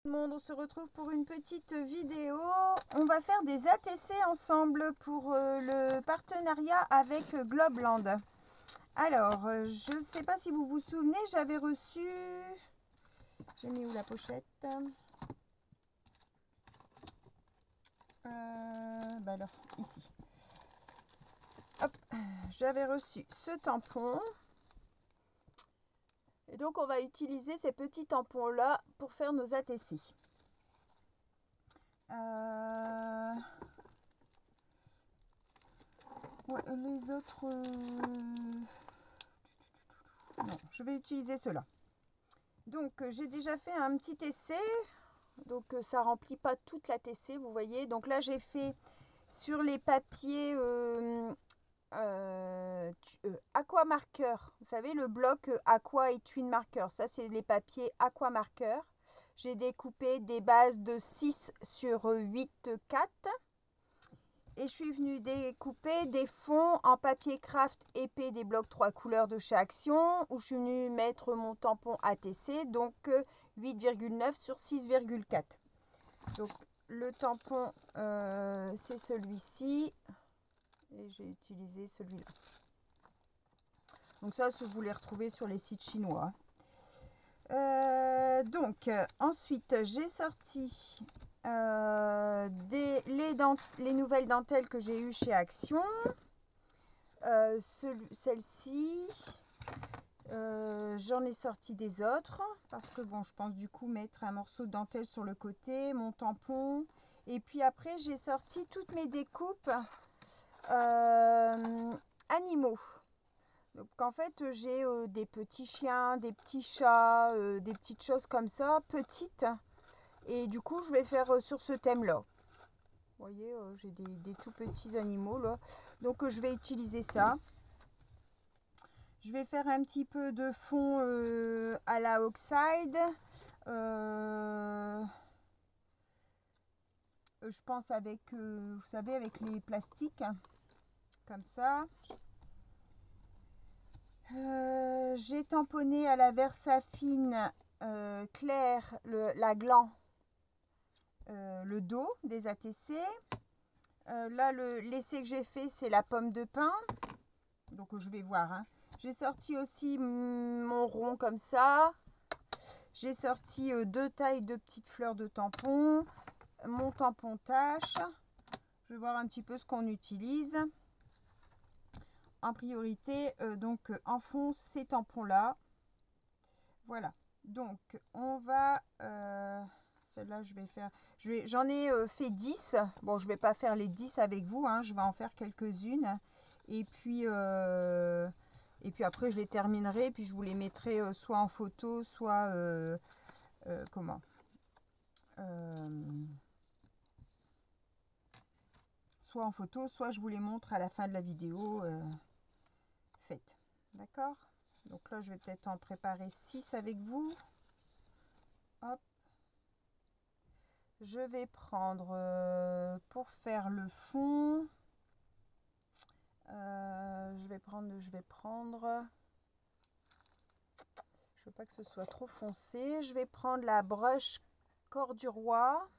On se retrouve pour une petite vidéo. On va faire des ATC ensemble pour le partenariat avec Globland. Alors, je ne sais pas si vous vous souvenez, j'avais reçu... J'ai mis où la pochette? Alors, ici. Hop, j'avais reçu ce tampon. Et donc, on va utiliser ces petits tampons-là pour faire nos ATC. Ouais, les autres... Non, je vais utiliser ceux-là. Donc, j'ai déjà fait un petit essai. Donc, ça remplit pas toute la TC, vous voyez. Donc là, j'ai fait sur les papiers aqua marqueur. Vous savez, le bloc aqua et twin marqueur. Ça, c'est les papiers aqua marqueur. J'ai découpé des bases de 6 sur 8, 4. Et je suis venue découper des fonds en papier craft épais des blocs 3 couleurs de chez Action, où je suis venue mettre mon tampon ATC, donc 8,9 sur 6,4. Donc le tampon, c'est celui-ci, et j'ai utilisé celui-là. Donc ça, vous les retrouvez sur les sites chinois. Ensuite, j'ai sorti les nouvelles dentelles que j'ai eues chez Action. Celle-ci, j'en ai sorti des autres parce que bon, je pense du coup mettre un morceau de dentelle sur le côté, mon tampon, et puis après j'ai sorti toutes mes découpes animaux. Donc en fait j'ai des petits chiens, des petits chats, des petites choses comme ça, petites, et du coup je vais faire sur ce thème là. Vous voyez, j'ai des tout petits animaux là, donc je vais utiliser ça. Je vais faire un petit peu de fond à la oxide. Je pense avec, vous savez, avec les plastiques, comme ça. J'ai tamponné à la Versafine claire la gland, le dos des ATC. Là, l'essai que j'ai fait, c'est la pomme de pin. Donc, je vais voir. Hein. J'ai sorti aussi mon rond comme ça. J'ai sorti 2 tailles de petites fleurs de tampon. Mon tampon tache. Je vais voir un petit peu ce qu'on utilise. En priorité, en fond, ces tampons-là. Voilà. Donc, on va... celle-là, je vais faire... J'en ai fait 10. Bon, je ne vais pas faire les 10 avec vous. Hein, je vais en faire quelques-unes. Et puis après, je les terminerai. Puis, je vous les mettrai soit en photo, soit... soit en photo, soit je vous les montre à la fin de la vidéo faite. D'accord? Donc là, je vais peut-être en préparer 6 avec vous. Hop. Je vais prendre, pour faire le fond, je vais prendre, je veux pas que ce soit trop foncé, je vais prendre la broche corps du roi.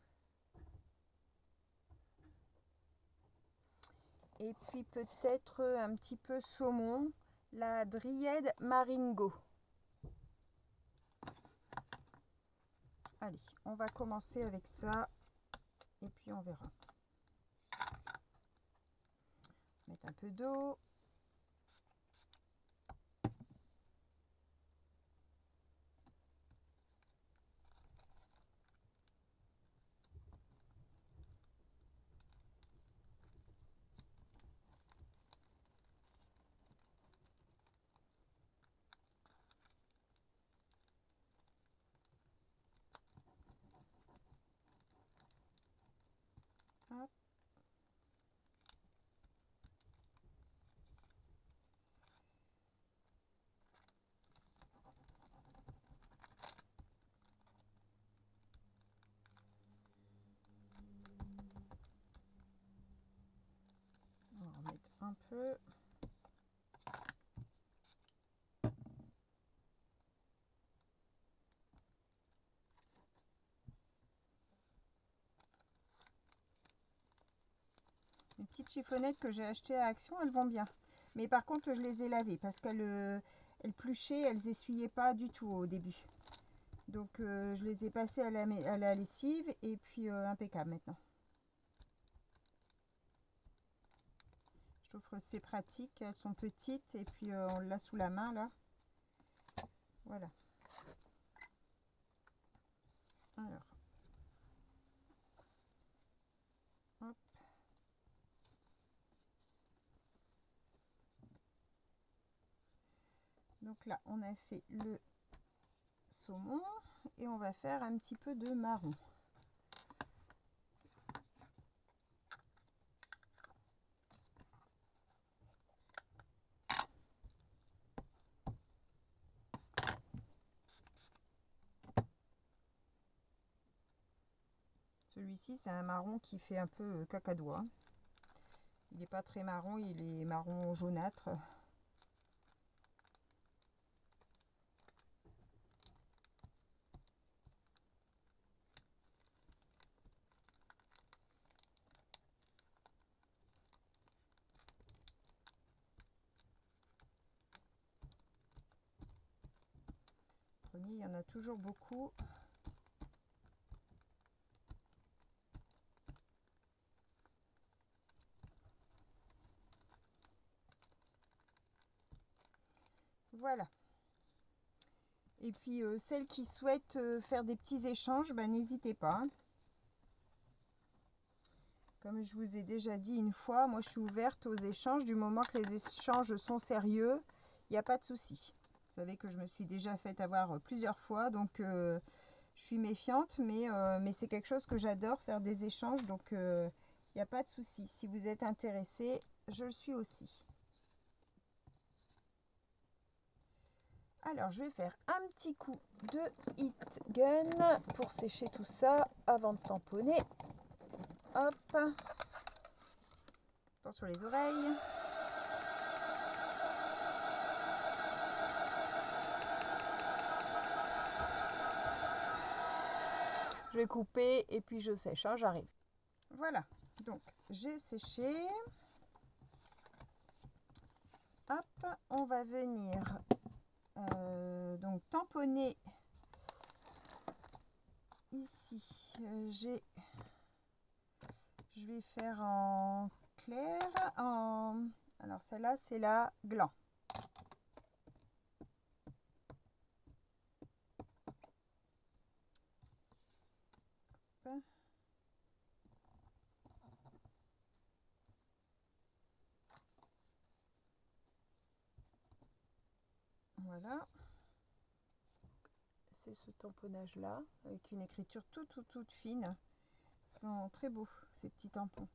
Et puis peut-être un petit peu saumon, la Dryad Maringo. Allez, on va commencer avec ça et puis on verra. Mettre un peu d'eau. Hop. On va remettre un peu. petites chiffonnettes que j'ai achetées à Action, elles vont bien. Mais par contre, je les ai lavées parce qu'elles pluchaient, elles essuyaient pas du tout au début. Donc, je les ai passées à la lessive et puis impeccable maintenant. Je trouve que c'est pratique, elles sont petites et puis on l'a sous la main là. Voilà. Alors. Hop. Donc là, on a fait le saumon et on va faire un petit peu de marron. Celui-ci, c'est un marron qui fait un peu cacadois. Il n'est pas très marron, il est marron jaunâtre. Prenez, il y en a toujours beaucoup. Voilà. Et puis, celles qui souhaitent faire des petits échanges, ben, n'hésitez pas. Comme je vous ai déjà dit une fois, moi je suis ouverte aux échanges. Du moment que les échanges sont sérieux, il n'y a pas de souci. Vous savez que je me suis déjà fait avoir plusieurs fois, donc je suis méfiante, mais c'est quelque chose que j'adore, faire des échanges, donc il n'y a pas de souci. Si vous êtes intéressé, je le suis aussi. Alors, je vais faire un petit coup de Heat Gun pour sécher tout ça avant de tamponner. Hop. Attention les oreilles. Je vais couper et puis je sèche, hein, j'arrive. Voilà, donc j'ai séché. Hop, on va venir donc tamponner ici. Je vais faire en clair. Alors celle-là, c'est la gland. Hop. Voilà. C'est ce tamponnage là avec une écriture toute fine. Ils sont très beaux ces petits tampons.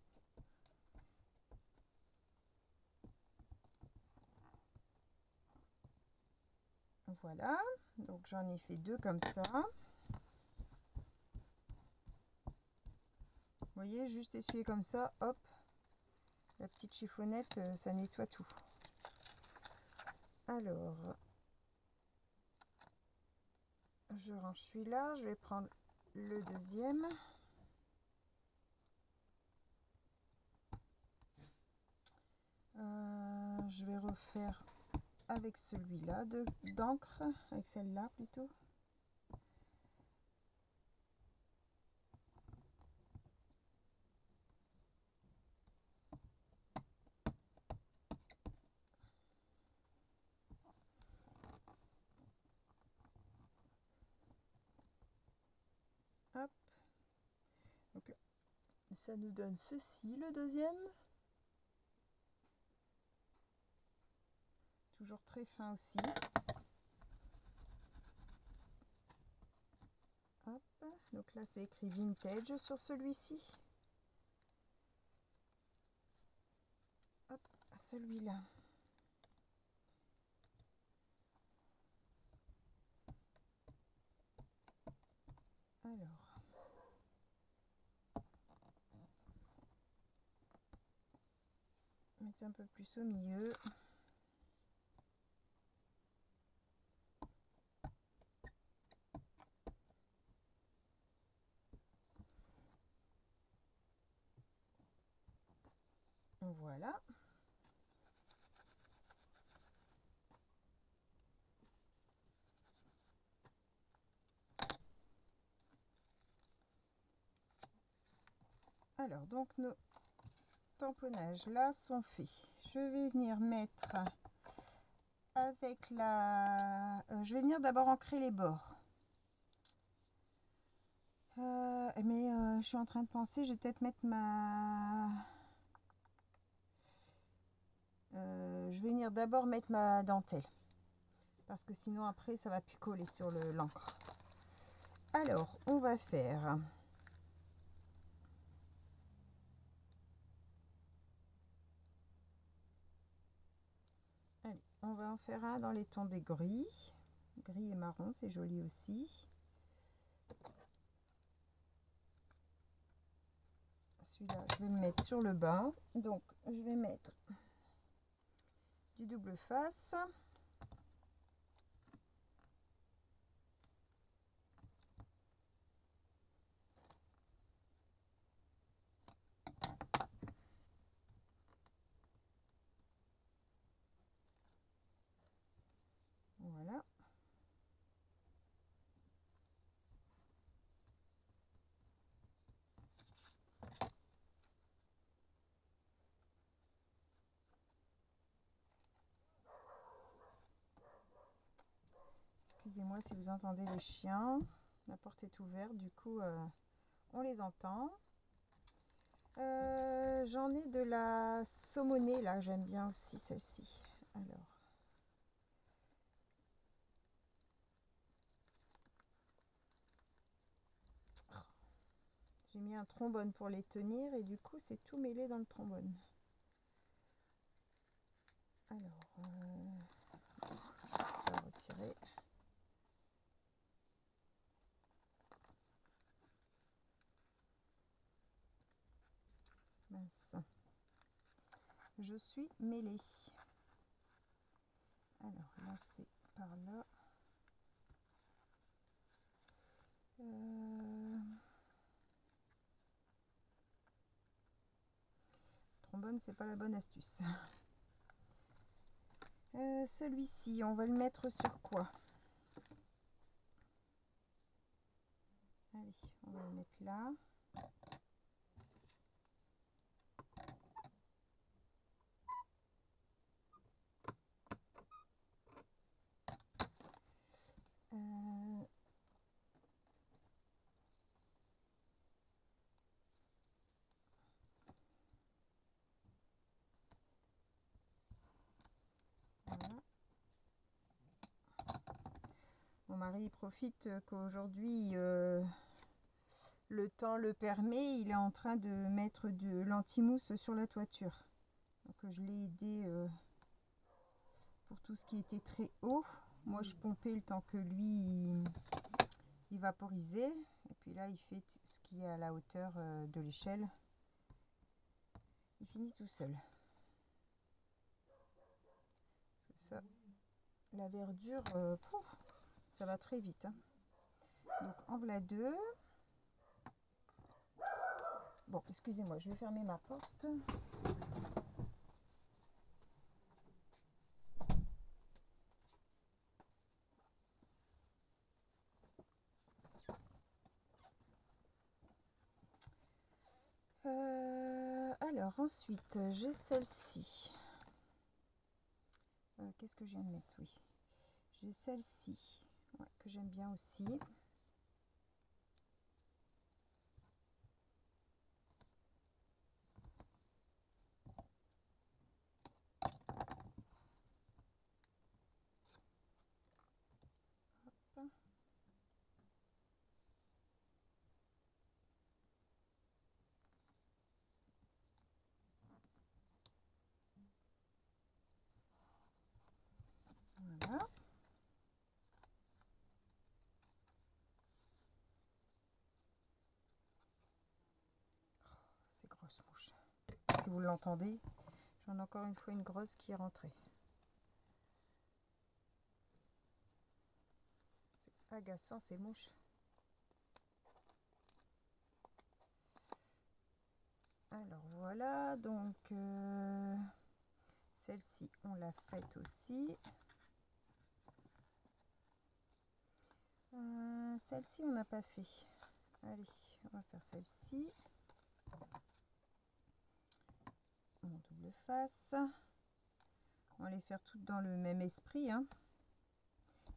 Voilà, donc j'en ai fait deux comme ça. Vous voyez, juste essuyer comme ça, hop, la petite chiffonnette, ça nettoie tout. Alors, je range celui-là, je vais prendre le deuxième. Je vais refaire avec celui-là d'encre, avec celle-là plutôt. Hop. Donc là, ça nous donne ceci, le deuxième. Toujours très fin aussi. Hop. Donc là, c'est écrit vintage sur celui-ci. Hop, celui-là. Alors, mettre un peu plus au milieu. Voilà. Alors, donc nos tamponnages là sont faits. Je vais venir mettre avec la... je vais venir d'abord ancrer les bords. Mais je suis en train de penser, je vais peut-être mettre ma... je vais venir d'abord mettre ma dentelle. Parce que sinon après ça va plus coller sur l'encre. Alors, on va faire... Allez, on va en faire un dans les tons des gris. Gris et marron, c'est joli aussi. Celui-là, je vais le mettre sur le bas. Donc, je vais mettre du double face. Voilà. Excusez-moi si vous entendez les chiens. La porte est ouverte, du coup, on les entend. J'en ai de la saumonée, là. J'aime bien aussi celle-ci. Alors. J'ai mis un trombone pour les tenir et du coup, c'est tout mêlé dans le trombone. Alors, je vais retirer. Mince. Je suis mêlée. Alors là, c'est par là. Trombone, c'est pas la bonne astuce. Celui-ci, on va le mettre sur quoi? Allez, on va le mettre là. Voilà. Mon mari profite qu'aujourd'hui le temps le permet, il est en train de mettre de l'anti-mousse sur la toiture. Donc je l'ai aidé pour tout ce qui était très haut. Moi je pompais le temps que lui il vaporisait. Et puis là il fait ce qui est à la hauteur de l'échelle. Il finit tout seul. C'est ça. La verdure, ça va très vite. Hein. Donc en voilà deux. Bon, excusez-moi, je vais fermer ma porte. Alors ensuite, j'ai celle-ci. Qu'est-ce que je viens de mettre? Oui. J'ai celle-ci ouais, que j'aime bien aussi. Hop. Voilà. Ces grosses mouches. Si vous l'entendez, j'en ai encore une fois une grosse qui est rentrée. C'est agaçant ces mouches. Alors voilà, donc celle-ci, on l'a faite aussi. Celle-ci, on n'a pas fait. Allez, on va faire celle-ci. Mon double face. On va les faire toutes dans le même esprit, hein.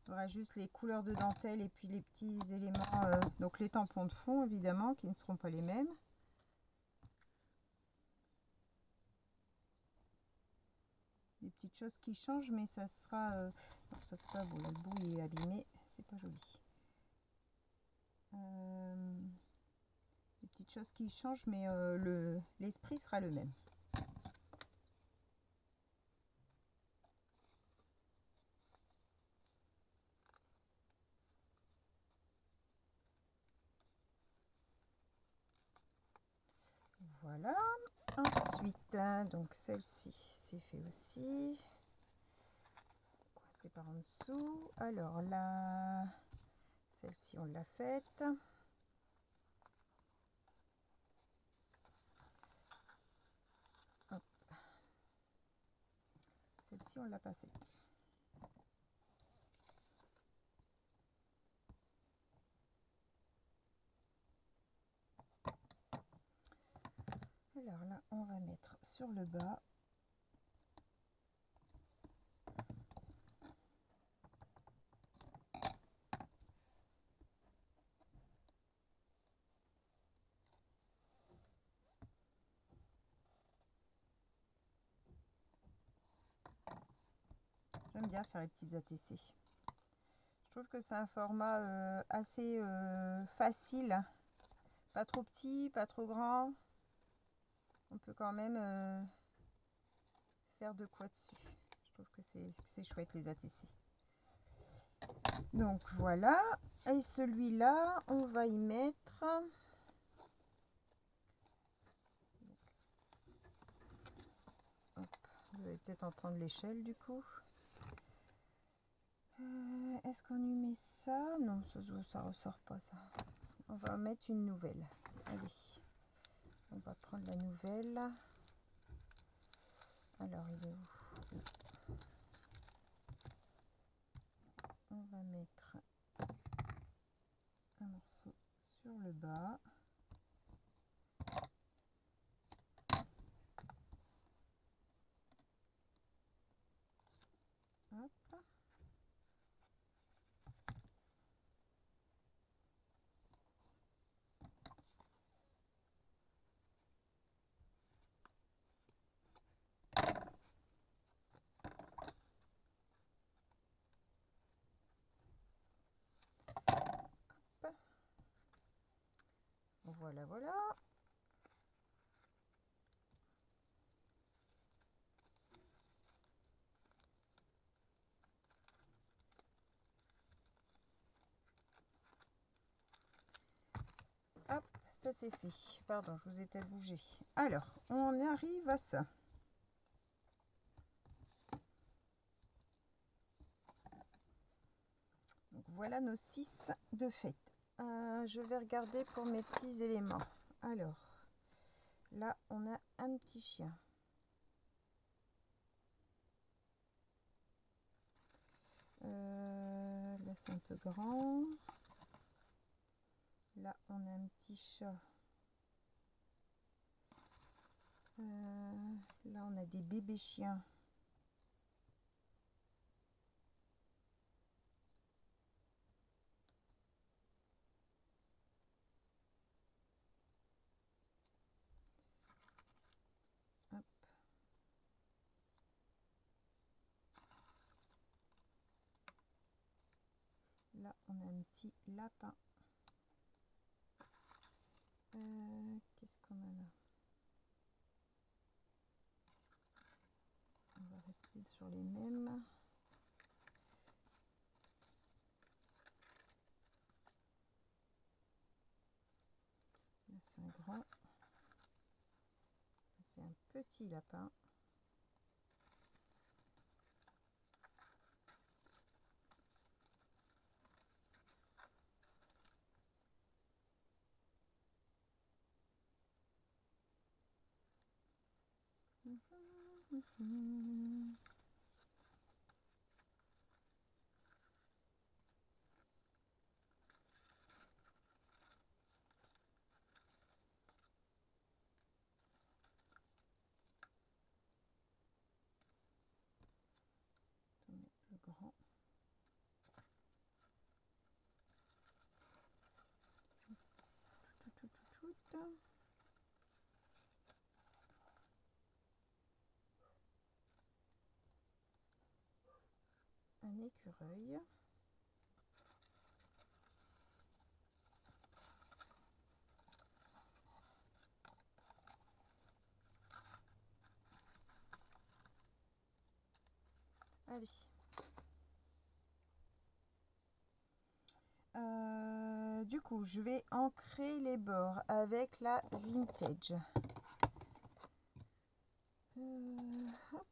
Il y aura juste les couleurs de dentelle et puis les petits éléments, donc les tampons de fond évidemment, qui ne seront pas les mêmes. Des petites choses qui changent, mais ça sera... non, ça c'est pas beau, le bout il est abîmé, c'est pas joli. Des petites choses qui changent, mais l'esprit sera le même. Voilà. Ensuite, donc celle-ci, c'est fait aussi. C'est par en dessous. Alors là, celle-ci, on l'a faite. Celle-ci, on l'a pas faite. Alors là, on va mettre sur le bas. J'aime bien faire les petites ATC. Je trouve que c'est un format assez facile. Pas trop petit, pas trop grand. On peut quand même faire de quoi dessus. Je trouve que c'est chouette les ATC. Donc voilà. Et celui-là, on va y mettre... Hop, vous allez peut-être entendre l'échelle du coup. Est-ce qu'on y met ça? Non, ça ressort pas ça. On va mettre une nouvelle. Allez, on va prendre la nouvelle. Alors, il est où? On va mettre un morceau sur le bas. Hop. Voilà, voilà. Hop, ça c'est fait. Pardon, je vous ai peut-être bougé. Alors, on arrive à ça. Donc, voilà nos 6 de fait. Je vais regarder pour mes petits éléments. Alors, là, on a un petit chien. Là, c'est un peu grand. Là, on a un petit chat. Là, on a des bébés chiens. Hop. Là, on a un petit lapin. Qu'est-ce qu'on a là? On va rester sur les mêmes. Là, c'est un grand. Là, c'est un petit lapin. Le grand. Un écureuil. Allez. Du coup, je vais ancrer les bords avec la vintage. Hop.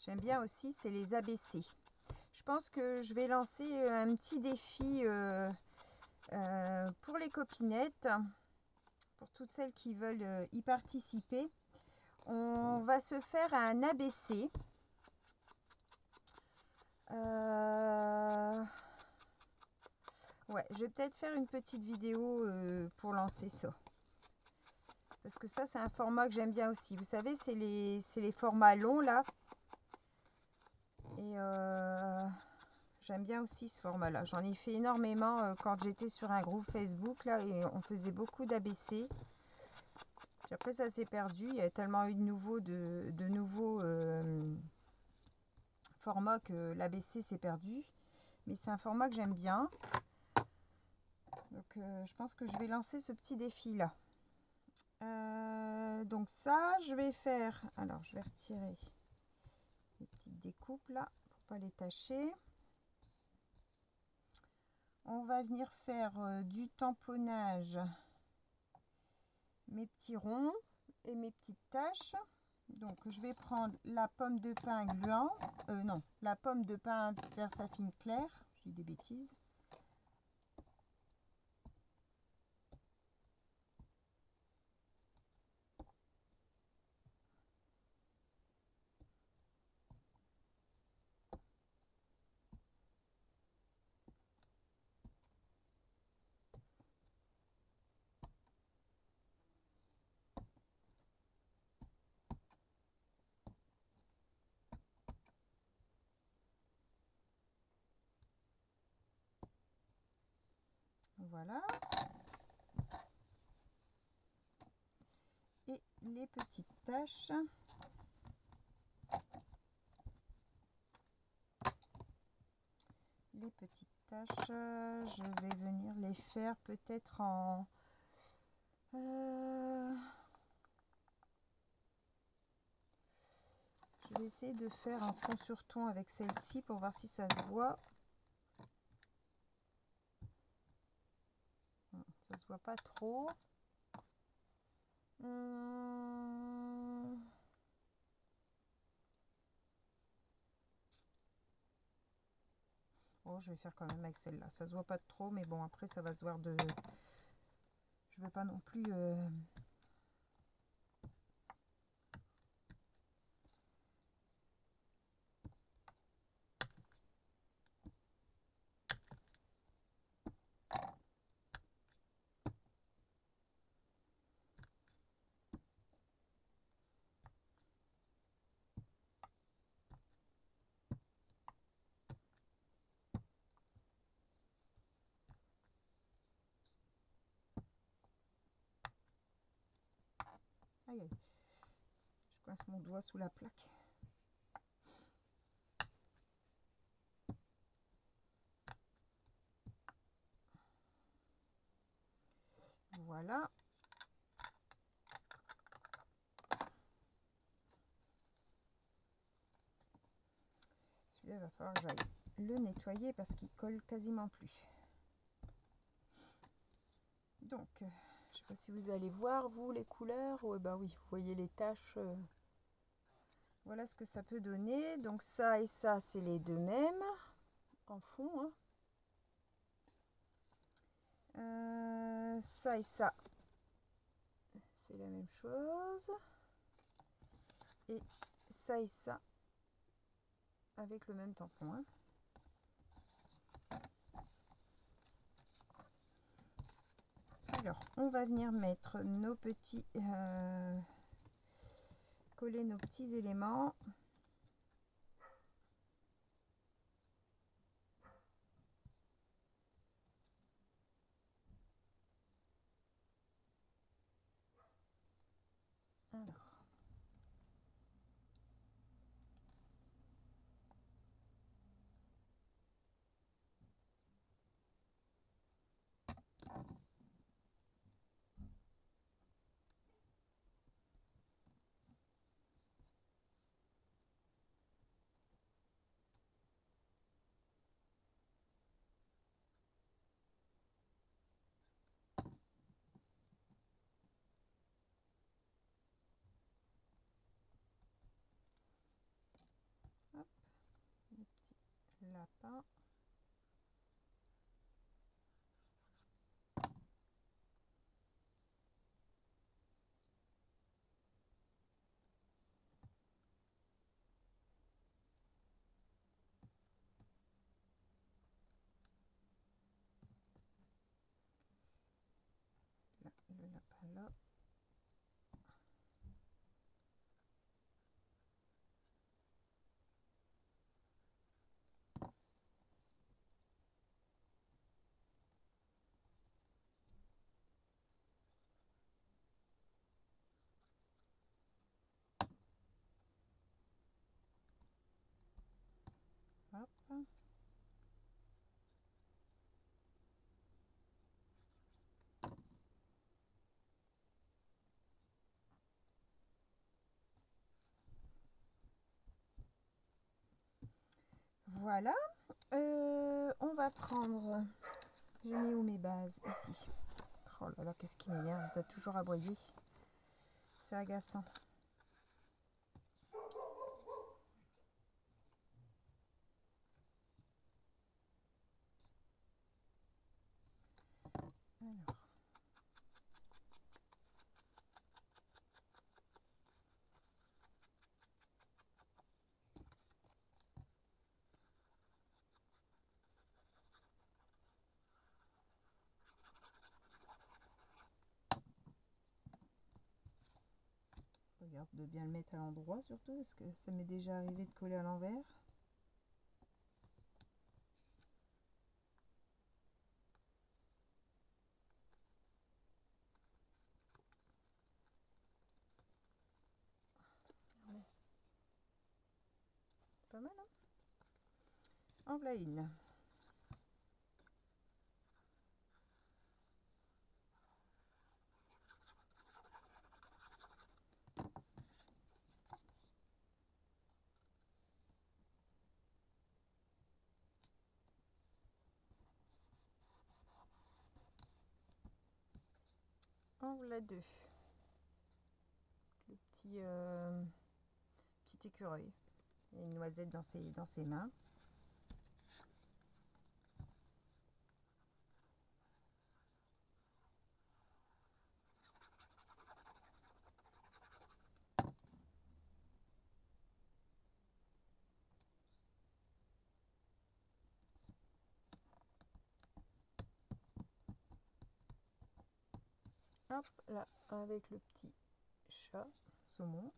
J'aime bien aussi, c'est les ABC. Je pense que je vais lancer un petit défi pour les copinettes, pour toutes celles qui veulent y participer. On va se faire un ABC. Ouais, je vais peut-être faire une petite vidéo pour lancer ça. Parce que ça, c'est un format que j'aime bien aussi. Vous savez, c'est les formats longs, là. Et j'aime bien aussi ce format-là. J'en ai fait énormément quand j'étais sur un groupe Facebook, là, et on faisait beaucoup d'ABC. Puis après, ça s'est perdu. Il y a tellement eu de nouveaux formats que l'ABC s'est perdu. Mais c'est un format que j'aime bien. Donc, je pense que je vais lancer ce petit défi-là. Donc ça, je vais faire... Alors, je vais retirer les petites découpes, là, pour pas les tacher. On va venir faire du tamponnage, mes petits ronds et mes petites taches. Donc je vais prendre la pomme de pin blanc, non, la pomme de pin Versafine claire, je dis des bêtises. Voilà. Et les petites taches. Les petites taches, je vais venir les faire peut-être en... je vais essayer de faire un ton sur ton avec celle-ci pour voir si ça se voit. Ça se voit pas trop. Oh, je vais faire quand même avec celle-là. Ça se voit pas trop, mais bon, après, ça va se voir de... Je veux pas non plus... Aïe, aïe. Je coince mon doigt sous la plaque. Voilà. Celui-là, il va falloir que j'aille le nettoyer parce qu'il colle quasiment plus. Donc, je sais pas si vous allez voir, vous, les couleurs. Ouais, bah oui, vous voyez les taches. Voilà ce que ça peut donner. Donc ça et ça, c'est les deux mêmes en fond. Hein. Ça et ça, c'est la même chose. Et ça, avec le même tampon. Hein. Alors, on va venir mettre nos petits... coller nos petits éléments. Alors. Hop, le petit lapin. Là, le lapin là. Hop. Voilà. On va prendre... Je mets où mes bases? Ici. Oh là là, qu'est-ce qui m'énerve? T'as toujours aboyé. C'est agaçant. Alors. Regarde de bien le mettre à l'endroit surtout, parce que ça m'est déjà arrivé de coller à l'envers. Pas mal, hein? En voilà une. En voilà deux. Le petit écureuil. Il y a une noisette dans ses mains. Hop là, avec le petit chat saumon.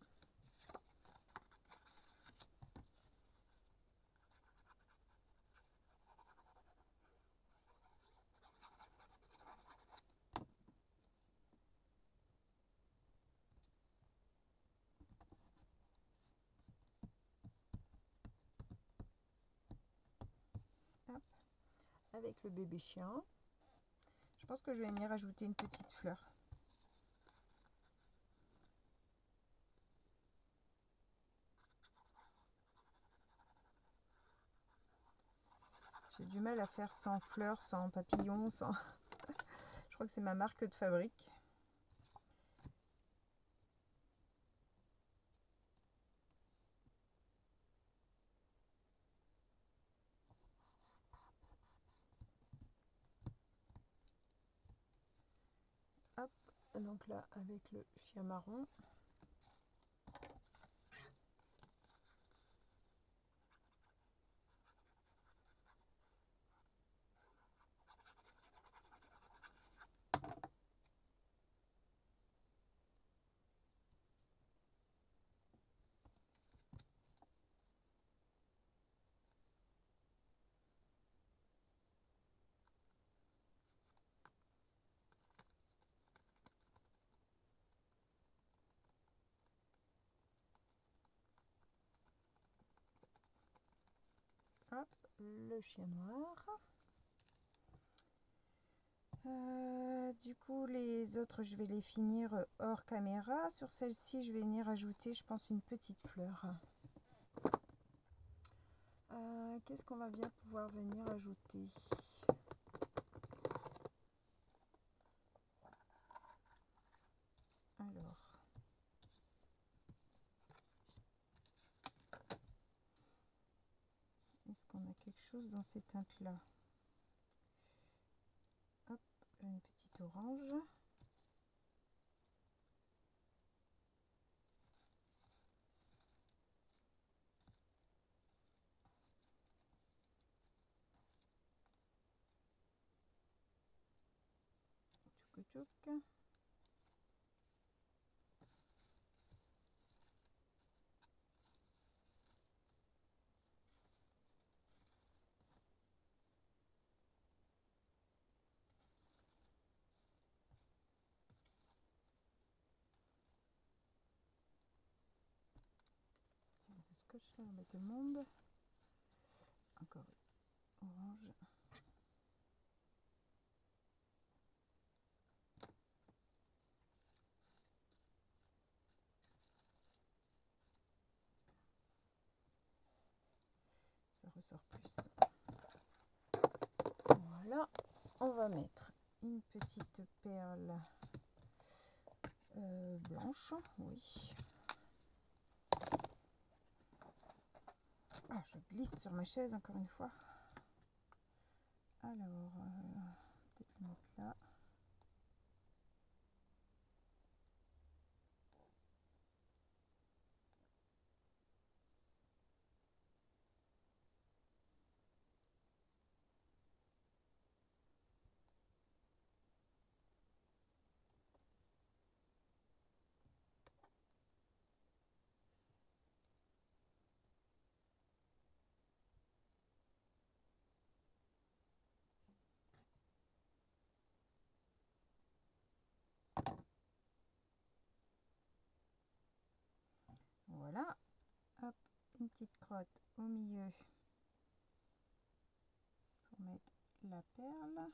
Hop, avec le bébé chien. Je pense que je vais venir ajouter une petite fleur. J'ai du mal à faire sans fleurs, sans papillons, sans... Je crois que c'est ma marque de fabrique. Donc là, avec le chien marron. Hop, le chien noir. Du coup, les autres, je vais les finir hors caméra. Sur celle-ci, je vais venir ajouter, je pense, une petite fleur. Qu'est-ce qu'on va bien pouvoir venir ajouter? Alors, est-ce qu'on a quelque chose dans ces teintes-là? Hop, une petite orange. Tchouk tchouk. Le scotch là, on met tout le monde. Encore orange. Ça ressort plus. Voilà, on va mettre une petite perle blanche, oui. Ah, je glisse sur ma chaise encore une fois. Alors, peut-être le mettre là. Voilà, hop, une petite crotte au milieu pour mettre la perle.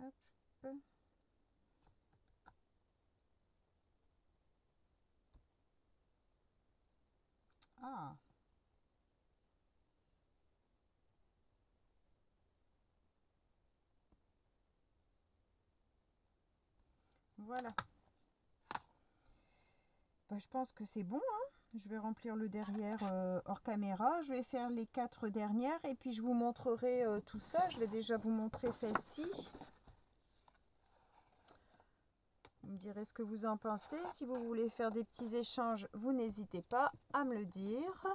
Hop. Ah, voilà. Bah, je pense que c'est bon, hein. Je vais remplir le derrière hors caméra. Je vais faire les 4 dernières et puis je vous montrerai tout ça. Je vais déjà vous montrer celle-ci. Vous me direz ce que vous en pensez. Si vous voulez faire des petits échanges, vous n'hésitez pas à me le dire.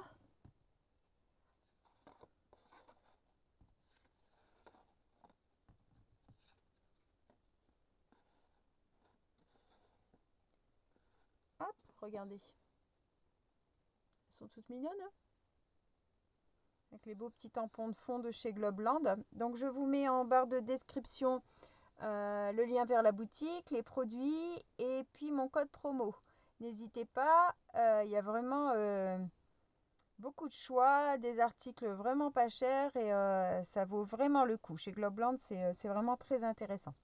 Hop, regardez. Elles sont toutes mignonnes, hein. avec les beaux petits tampons de fond de chez Globland. Donc je vous mets en barre de description le lien vers la boutique, les produits et puis mon code promo. N'hésitez pas, il y a vraiment beaucoup de choix, des articles vraiment pas chers et ça vaut vraiment le coup. Chez Globland, c'est vraiment très intéressant.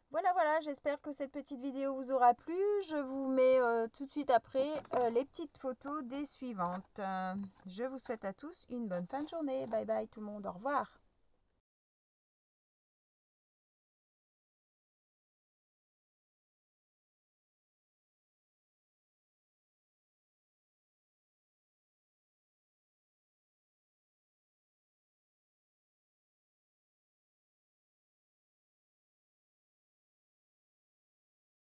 Voilà, j'espère que cette petite vidéo vous aura plu. Je vous mets tout de suite après les petites photos des suivantes. Je vous souhaite à tous une bonne fin de journée. Bye bye tout le monde, au revoir.